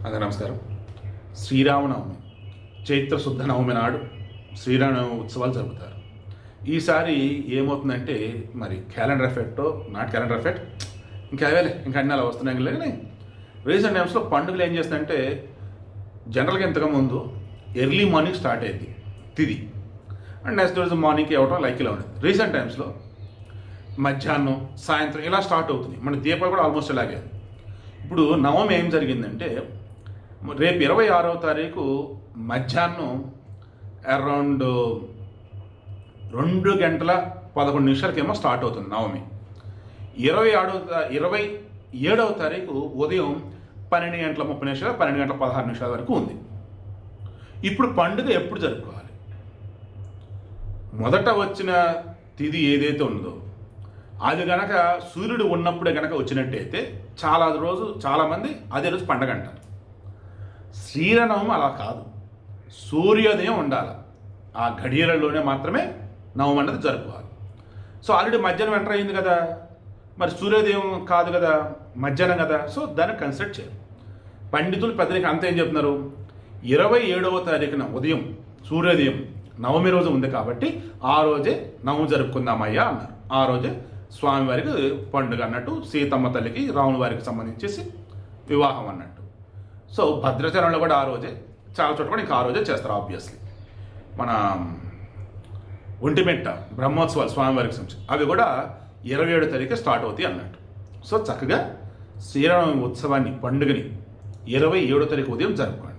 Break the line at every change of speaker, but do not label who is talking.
అందరికీ నమస్కారం. శ్రీరామనవమి చైత్ర శుద్ధ నవమి నాడు శ్రీరామనవమి ఉత్సవాలు జరుపుతారు. ఈసారి ఏమవుతుందంటే మరి క్యాలెండర్ ఎఫెక్టో నాట్ క్యాలెండర్ ఎఫెక్ట్ ఇంకా అవేలే ఇంకా అన్నీ అలా వస్తున్నాయి. కానీ రీసెంట్ టైమ్స్లో పండుగలు ఏం చేస్తుందంటే జనరల్గా ఇంతకుముందు ఎర్లీ మార్నింగ్ స్టార్ట్ అయ్యింది తిది అండ్ నెక్స్ట్ రోజు మార్నింగ్కి ఇవ్వటం లైక్ ఇలా ఉండేది. రీసెంట్ టైమ్స్లో మధ్యాహ్నం సాయంత్రం ఇలా స్టార్ట్ అవుతుంది. మన దీపాలు కూడా ఆల్మోస్ట్ ఇలాగే. ఇప్పుడు నవమి ఏం జరిగిందంటే రేపు 26వ తారీఖు మధ్యాహ్నం అరౌండ్ 2:11 స్టార్ట్ అవుతుంది నవమి. 27వ తారీఖు ఉదయం 12:30 12:16 వరకు ఉంది. ఇప్పుడు పండుగ ఎప్పుడు జరుపుకోవాలి? మొదట వచ్చిన తిథి ఏదైతే ఉందో అది గనక సూర్యుడు ఉన్నప్పుడే గనక వచ్చినట్టయితే చాలామంది అదే రోజు పండగ అంటారు. శ్రీరామనవమి అలా కాదు, సూర్యోదయం ఉండాలి. ఆ గడియలలోనే మాత్రమే నవమి అన్నది జరుపుకోవాలి. సో ఆల్రెడీ మధ్యాహ్నం ఎంటర్ అయింది కదా, మరి సూర్యోదయం కాదు కదా, మధ్యాహ్నం కదా. సో దాన్ని కన్సిడర్ చేయాలి. పండితులు పెద్దలకి అంతా ఏం చెప్తున్నారు, 27వ తారీఖున ఉదయం సూర్యోదయం నవమి రోజు ఉంది కాబట్టి ఆ రోజే నవమి జరుపుకుందామయ్యా అన్నారు. ఆ రోజే స్వామివారికి పండుగ అన్నట్టు, సీతమ్మ తల్లికి రాముల వారికి సంబంధించేసి వివాహం అన్నట్టు. సో భద్రాచలంలో కూడా ఆ రోజే, చాలా చోట్ల కూడా ఇంకా ఆ రోజే చేస్తారు. ఆబ్వియస్లీ మన ఒంటిమిట్ట బ్రహ్మోత్సవాలు స్వామివారికి సంబంధించి అవి కూడా 27వ తారీఖు స్టార్ట్ అవుతాయి అన్నట్టు. సో చక్కగా శ్రీరామ ఉత్సవాన్ని పండుగని 27వ తారీఖు ఉదయం జరుపుకోండి.